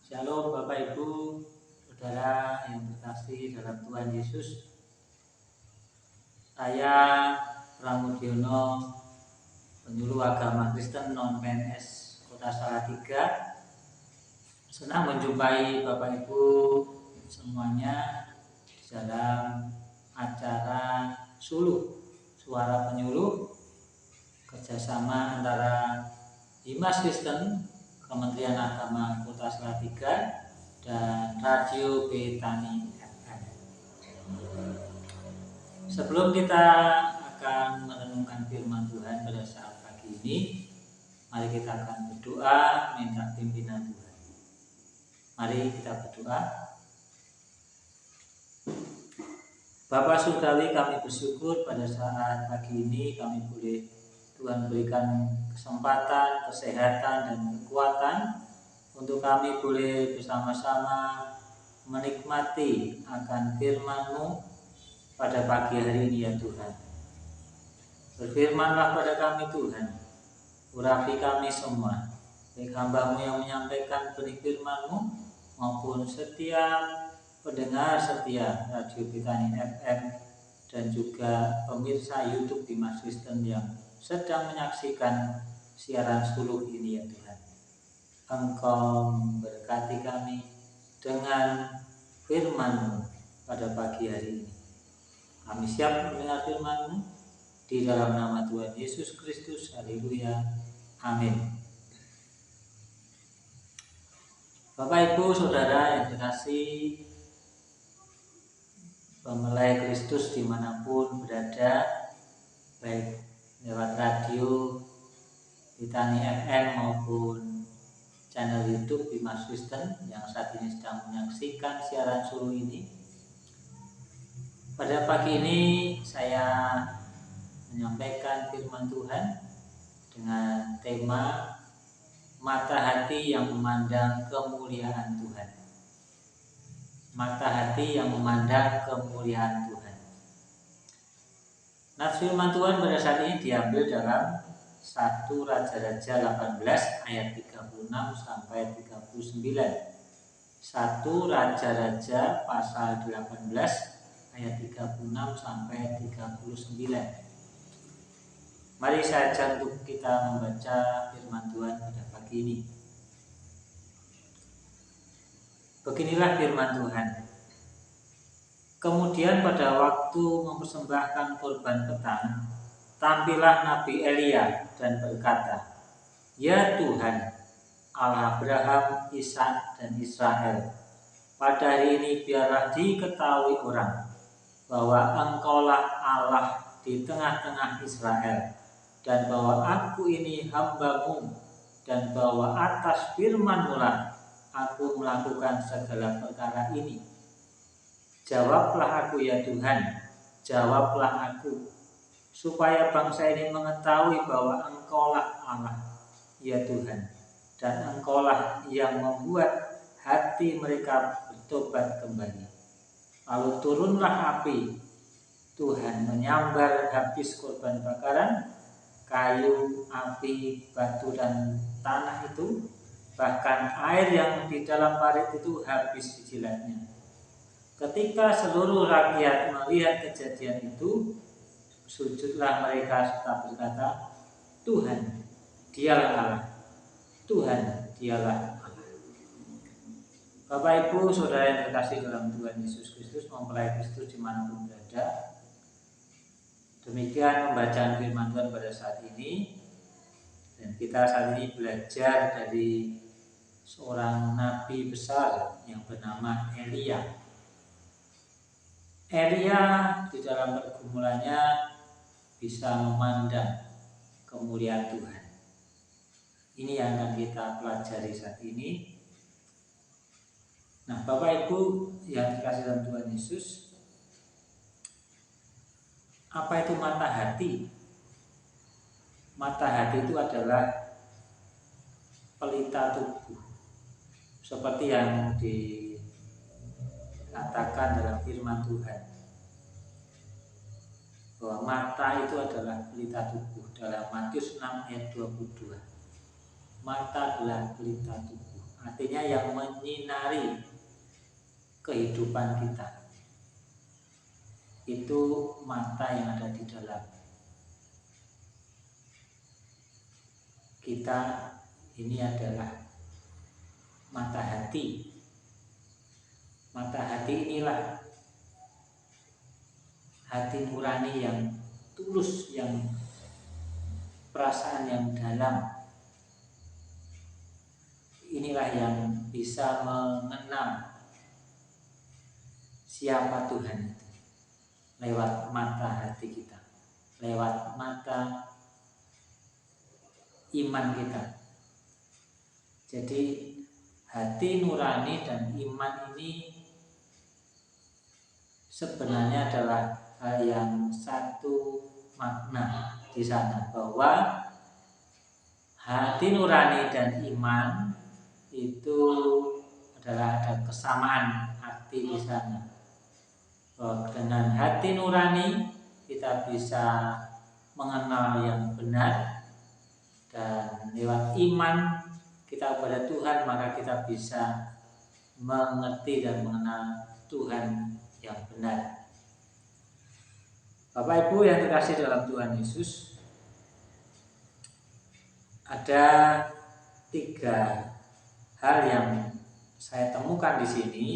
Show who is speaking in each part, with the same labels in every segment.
Speaker 1: Shalom Bapak Ibu, Saudara yang terkasih dalam Tuhan Yesus. Saya Pramudiono, penyuluh agama Kristen non-PNS Kota Salatiga. Senang menjumpai Bapak Ibu semuanya dalam acara Suluh, Suara Penyuluh, kerjasama antara Himas Kristen, Kementerian Agama Kota Salatiga, dan Radio Betani FM. Sebelum kita akan merenungkan firman Tuhan pada saat pagi ini, mari kita akan berdoa minta pimpinan Tuhan. Mari kita berdoa. Bapak Surgawi, kami bersyukur pada saat pagi ini kami boleh Tuhan berikan kesempatan, kesehatan, dan kekuatan untuk kami boleh bersama-sama menikmati akan firman-Mu pada pagi hari ini ya Tuhan. Berfirmanlah pada kami Tuhan, urapi kami semua, baik hamba-Mu yang menyampaikan benih firman-Mu maupun setiap pendengar setia Radio Betani FM dan juga pemirsa YouTube Himas Kristen yang sedang menyaksikan siaran Suluh ini ya Tuhan. Engkau memberkati kami dengan firman-Mu pada pagi hari ini. Kami siap mendengar firman-Mu di dalam nama Tuhan Yesus Kristus. Haleluya. Amin. Bapak Ibu Saudara yang terkasih, pemelai Kristus dimanapun berada, baik lewat radio Betani FM maupun channel YouTube Himas Kristen yang saat ini sedang menyaksikan siaran Suluh ini. Pada pagi ini saya menyampaikan firman Tuhan dengan tema mata hati yang memandang kemuliaan Tuhan. Mata hati yang memandang kemuliaan Tuhan. Nats firman Tuhan pada saat ini diambil dalam 1 Raja-Raja 18 ayat 36 sampai 39. 1 Raja-Raja pasal 18 ayat 36 sampai 39. Mari saja untuk kita membaca firman Tuhan pada pagi ini. Beginilah firman Tuhan. Kemudian pada waktu mempersembahkan korban petang, tampillah Nabi Elia dan berkata, "Ya Tuhan, Allah Abraham, Ishak, dan Israel, pada hari ini biarlah diketahui orang bahwa Engkaulah Allah di tengah-tengah Israel, dan bahwa aku ini hamba-Mu, dan bahwa atas firman-Mu lah aku melakukan segala perkara ini. Jawablah aku ya Tuhan, jawablah aku, supaya bangsa ini mengetahui bahwa Engkaulah Allah, ya Tuhan, dan Engkaulah yang membuat hati mereka bertobat kembali." Lalu turunlah api Tuhan menyambar habis korban bakaran, kayu, api, batu, dan tanah itu, bahkan air yang di dalam parit itu habis dijilatnya. Ketika seluruh rakyat melihat kejadian itu, sujudlah mereka serta berkata, "Tuhan, Dialah Allah. Tuhan, Dialah Allah." Bapak Ibu Saudara yang terkasih dalam Tuhan Yesus Kristus, mempelai Kristus dimanapun berada, demikian pembacaan firman Tuhan pada saat ini. Dan kita saat ini belajar dari seorang nabi besar yang bernama Elia. Elia di dalam pergumulannya bisa memandang kemuliaan Tuhan. Ini yang akan kita pelajari saat ini. Nah, Bapak Ibu yang dikasih dalam Tuhan Yesus, apa itu mata hati? Mata hati itu adalah pelita tubuh, seperti yang dikatakan dalam firman Tuhan, bahwa mata itu adalah pelita tubuh dalam Matius 6 ayat 22. Mata adalah pelita tubuh. artinya yang menyinari kehidupan kita. Itu mata yang ada di dalam kita. Ini adalah mata hati. Mata hati inilah hati nurani yang tulus, yang perasaan yang dalam. Inilah yang bisa mengenal siapa Tuhan itu lewat mata hati kita, lewat mata iman kita. Jadi hati nurani dan iman ini sebenarnya adalah hal yang satu makna di sana, bahwa hati nurani dan iman itu adalah ada kesamaan arti di sana. Bahwa dengan hati nurani kita bisa mengenal yang benar, dan lewat iman kita kepada Tuhan maka kita bisa mengerti dan mengenal Tuhan yang benar. Bapak Ibu yang terkasih dalam Tuhan Yesus, ada 3 hal yang saya temukan di sini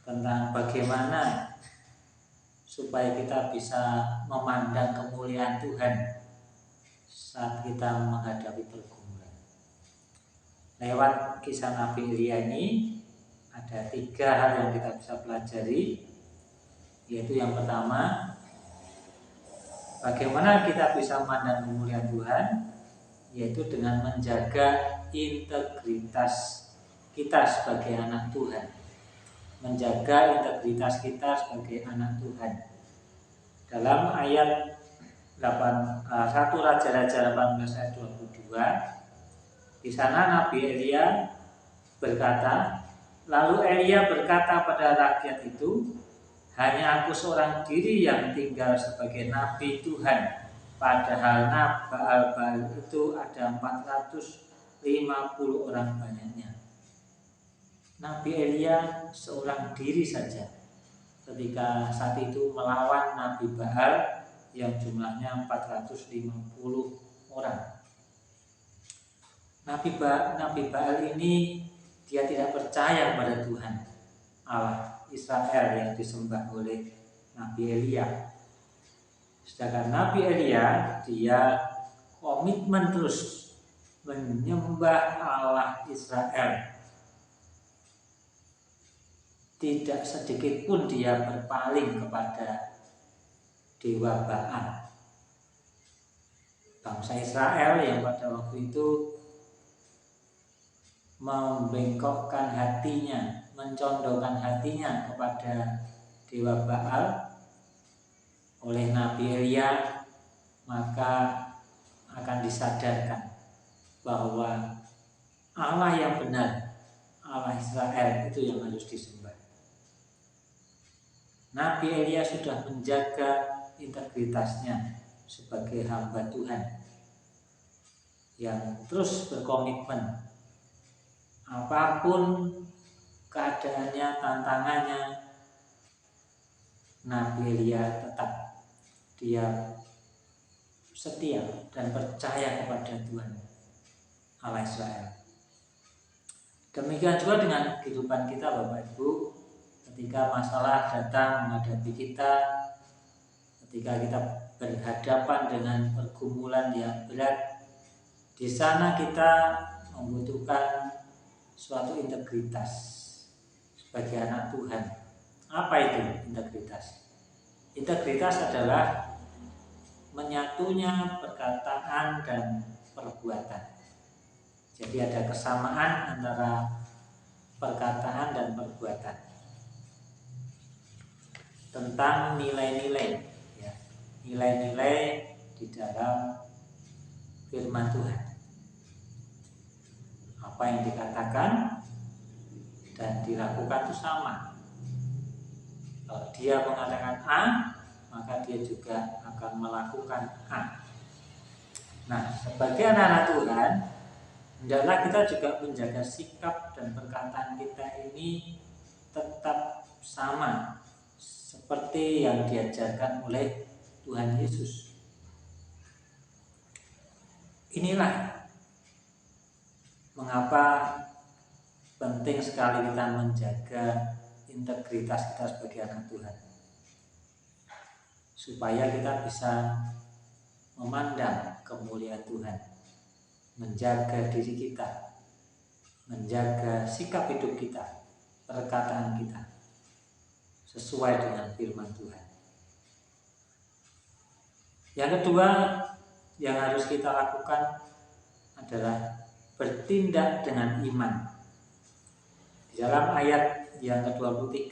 Speaker 1: tentang bagaimana supaya kita bisa memandang kemuliaan Tuhan saat kita menghadapi pergumulan. Lewat kisah Nabi Elia ini ada 3 hal yang kita bisa pelajari, yaitu yang pertama, bagaimana kita bisa memandang kemuliaan Tuhan, yaitu dengan menjaga integritas kita sebagai anak Tuhan. Menjaga integritas kita sebagai anak Tuhan. Dalam ayat 1 Raja-Raja 18 ayat 22, di sana Nabi Elia berkata, lalu Elia berkata pada rakyat itu, hanya aku seorang diri yang tinggal sebagai nabi Tuhan, padahal Baal itu ada 450 orang banyaknya. Nabi Elia seorang diri saja ketika saat itu melawan Nabi Baal yang jumlahnya 450 orang. Nabi Baal ini dia tidak percaya pada Tuhan Allah Israel yang disembah oleh Nabi Elia. Sedangkan Nabi Elia dia komitmen terus menyembah Allah Israel. Tidak sedikit pun dia berpaling kepada dewa Baal. Bangsa Israel yang pada waktu itu membengkokkan hatinya, mencondongkan hatinya kepada dewa Baal oleh Nabi Elia, maka akan disadarkan bahwa Allah yang benar, Allah Israel itu yang harus disembah. Nabi Elia sudah menjaga integritasnya sebagai hamba Tuhan yang terus berkomitmen. Apapun keadaannya, tantangannya, Nabi Elia tetap dia setia dan percaya kepada Tuhan Allah Israel. Demikian juga dengan kehidupan kita Bapak Ibu, ketika masalah datang menghadapi kita, ketika kita berhadapan dengan pergumulan yang berat, di sana kita membutuhkan suatu integritas sebagai anak Tuhan. Apa itu integritas? Integritas adalah menyatunya perkataan dan perbuatan. Jadi ada kesamaan antara perkataan dan perbuatan tentang nilai-nilai, ya, nilai-nilai di dalam firman Tuhan. Apa yang dikatakan dan dilakukan itu sama. Kalau dia mengatakan A, maka dia juga akan melakukan A. Nah, sebagai anak-anak Tuhan, hendaklah kita juga menjaga sikap dan perkataan kita ini tetap sama seperti yang diajarkan oleh Tuhan Yesus. Inilah mengapa penting sekali kita menjaga integritas kita sebagai anak Tuhan, supaya kita bisa memandang kemuliaan Tuhan, menjaga diri kita, menjaga sikap hidup kita, perkataan kita sesuai dengan firman Tuhan. Yang kedua yang harus kita lakukan adalah bertindak dengan iman. Di dalam ayat yang ke-23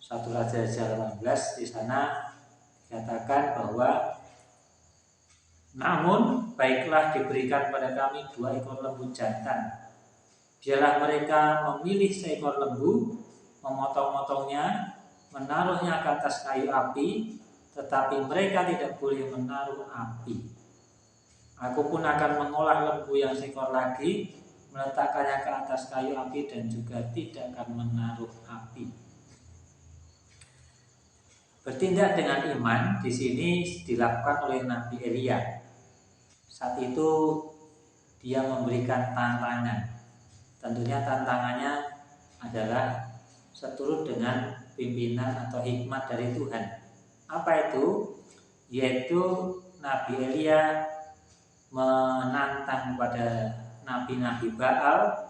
Speaker 1: 1 Raja 18 di sana dikatakan bahwa namun baiklah diberikan pada kami 2 ekor lembu jantan. Biarlah mereka memilih seekor lembu, memotong-motongnya, menaruhnya ke atas kayu api, tetapi mereka tidak boleh menaruh api. Aku pun akan mengolah lembu yang seekor lagi, meletakkannya ke atas kayu api dan juga tidak akan menaruh api. Bertindak dengan iman di sini dilakukan oleh Nabi Elia. Saat itu dia memberikan tantangan. Tentunya tantangannya adalah seturut dengan pimpinan atau hikmat dari Tuhan. Apa itu? Yaitu Nabi Elia menantang pada nabi-nabi Baal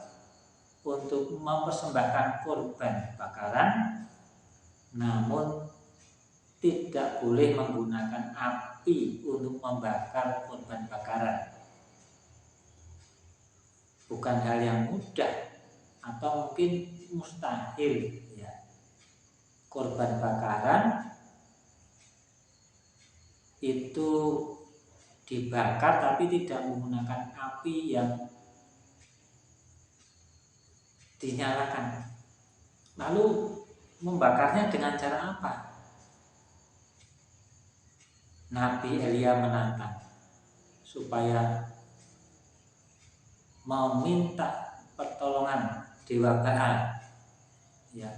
Speaker 1: untuk mempersembahkan korban bakaran, namun tidak boleh menggunakan api untuk membakar korban bakaran. Bukan hal yang mudah atau mungkin mustahil ya. Korban bakaran itu dibakar tapi tidak menggunakan api yang dinyalakan. Lalu membakarnya dengan cara apa? Nabi Elia menantang supaya meminta pertolongan dewa Baal, ya,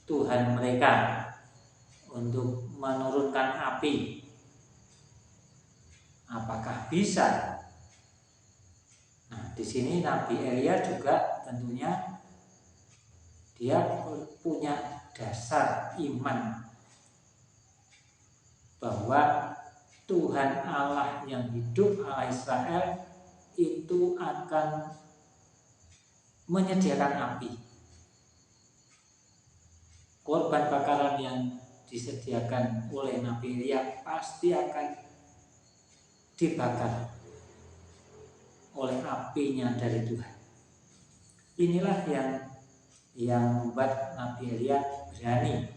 Speaker 1: Tuhan mereka, untuk menurunkan api. Apakah bisa? Nah, di sini Nabi Elia juga tentunya dia punya dasar iman bahwa Tuhan Allah yang hidup, Allah Israel, itu akan menyediakan api. Korban bakaran yang disediakan oleh Nabi Elia pasti akan dibakar oleh apinya dari Tuhan. Inilah yang membuat Nabi Elia berani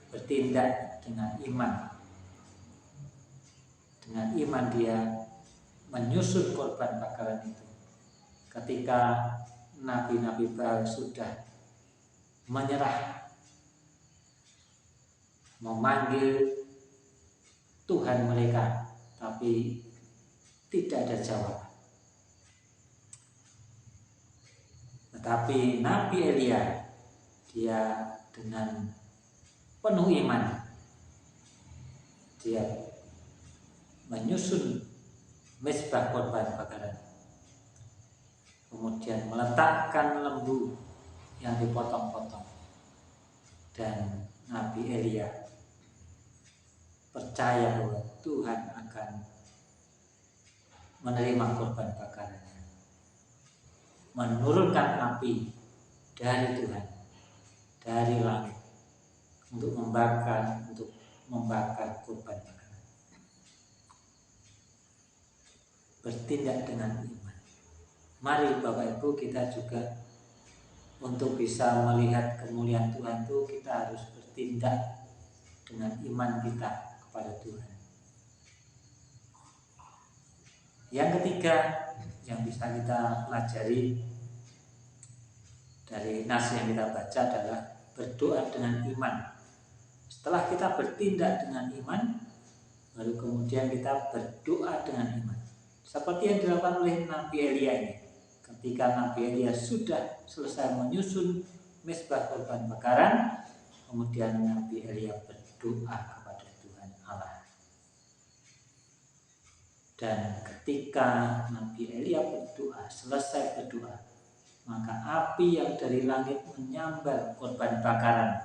Speaker 1: bertindak dengan iman. Dengan iman dia menyusun korban bakaran itu. Ketika nabi-nabi Baal sudah menyerah, memanggil Tuhan mereka, tapi tidak ada jawaban. Tetapi Nabi Elia, dia dengan penuh iman, dia menyusun mezbah korban bakaran, kemudian meletakkan lembu yang dipotong-potong, dan Nabi Elia percaya bahwa Tuhan akan menerima korban bakarannya, menurunkan api dari Tuhan, dari langit, untuk membakar korban bakaran. Bertindak dengan iman. Mari Bapak Ibu, kita juga untuk bisa melihat kemuliaan Tuhan itu kita harus bertindak dengan iman kita kepada Tuhan. Yang ketiga yang bisa kita pelajari dari nas yang kita baca adalah berdoa dengan iman. Setelah kita bertindak dengan iman, baru kemudian kita berdoa dengan iman. Seperti yang dilakukan oleh Nabi Elia ini. Ketika Nabi Elia sudah selesai menyusun mezbah korban bakaran, kemudian Nabi Elia berdoa kepada Tuhan Allah. Dan ketika Nabi Elia berdoa, selesai berdoa, maka api yang dari langit menyambar korban bakaran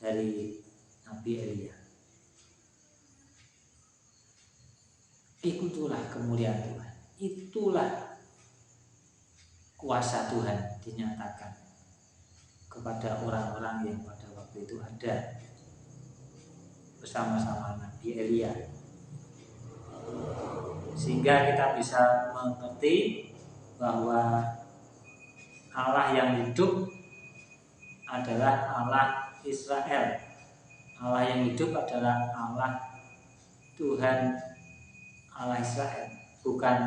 Speaker 1: dari Nabi Elia. Itulah kemuliaan Tuhan, itulah kuasa Tuhan dinyatakan kepada orang-orang yang pada waktu itu ada bersama-sama Nabi Elia. Sehingga kita bisa mengerti bahwa Allah yang hidup adalah Allah Israel. Allah yang hidup adalah Allah Tuhan Allah Israel, bukan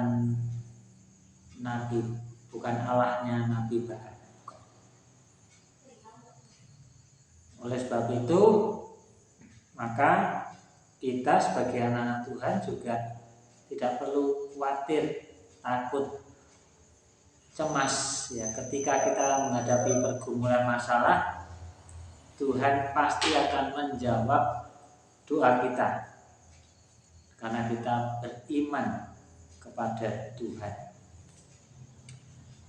Speaker 1: Nabi, bukan Allahnya Nabi Baal. Oleh sebab itu, maka kita sebagai anak-anak Tuhan juga tidak perlu khawatir, takut, cemas ya ketika kita menghadapi pergumulan masalah. Tuhan pasti akan menjawab doa kita karena kita beriman kepada Tuhan.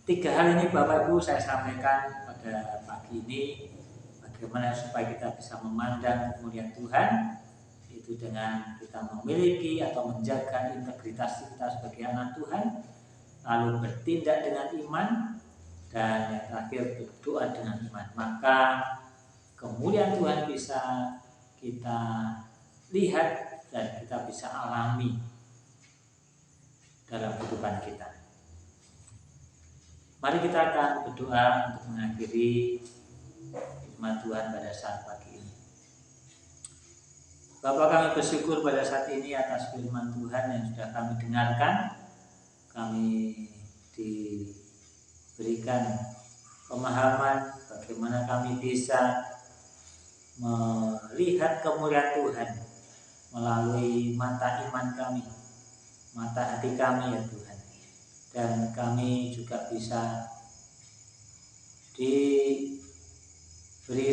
Speaker 1: 3 hal ini Bapak Ibu saya sampaikan pada pagi ini, bagaimana supaya kita bisa memandang kemuliaan Tuhan itu dengan kita memiliki atau menjaga integritas kita sebagai anak Tuhan, lalu bertindak dengan iman, dan yang terakhir berdoa dengan iman. Maka kemuliaan Tuhan bisa kita lihat dan kita bisa alami dalam kehidupan kita. Mari kita akan berdoa untuk mengakhiri firman Tuhan pada saat pagi ini. Bapa, kami bersyukur pada saat ini atas firman Tuhan yang sudah kami dengarkan. Kami diberikan pemahaman bagaimana kami bisa melihat kemuliaan Tuhan melalui mata iman kami, mata hati kami ya Tuhan. Dan kami juga bisa diberi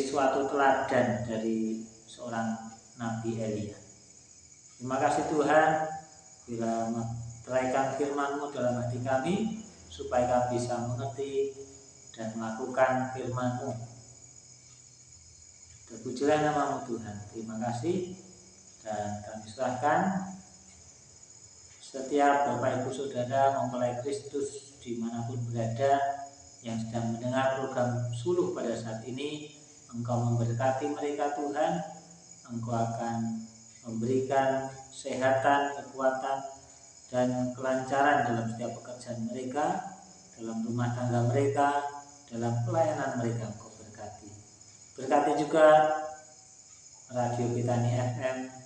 Speaker 1: suatu teladan dari seorang Nabi Elia. Terima kasih Tuhan bila teraikan firman-Mu dalam hati kami, supaya kami bisa mengerti dan melakukan firman-Mu. Terpujilah nama-Mu Tuhan. Terima kasih. Dan kami serahkan setiap Bapak Ibu Saudara mempelai Kristus dimanapun berada yang sedang mendengar program Suluh pada saat ini. Engkau memberkati mereka Tuhan. Engkau akan memberikan kesehatan, kekuatan, dan kelancaran dalam setiap pekerjaan mereka, dalam rumah tangga mereka, dalam pelayanan mereka. Engkau berkati. Berkati juga Radio Betani FM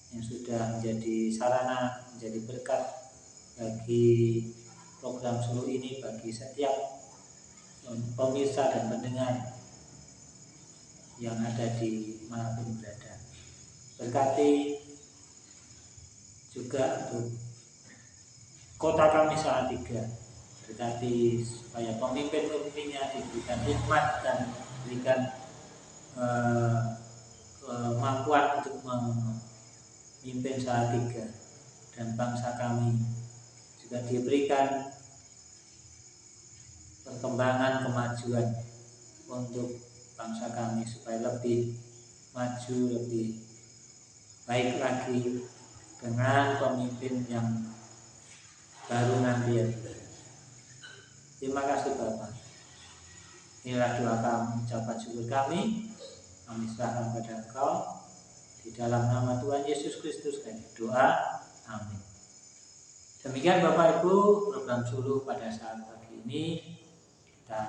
Speaker 1: yang sudah menjadi sarana, menjadi berkat bagi program Suluh ini, bagi setiap pemirsa dan pendengar yang ada di manapun berada. Berkati juga untuk kota kami Salatiga, berkati supaya pemimpin-pemimpinnya diberikan hikmat dan diberikan kemampuan untuk memimpin Salatiga, dan bangsa kami juga diberikan perkembangan kemajuan untuk bangsa kami supaya lebih maju, lebih baik lagi dengan pemimpin yang baru nanti ya. Terima kasih Bapak. Inilah doa kami, ucapan syukur kami serahkan pada Engkau di dalam nama Tuhan Yesus Kristus kami doa, amin. Demikian Bapak Ibu program Suluh pada saat pagi ini. Kita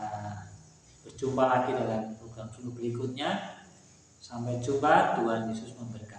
Speaker 1: berjumpa lagi dalam program Suluh berikutnya. Sampai jumpa, Tuhan Yesus memberkati.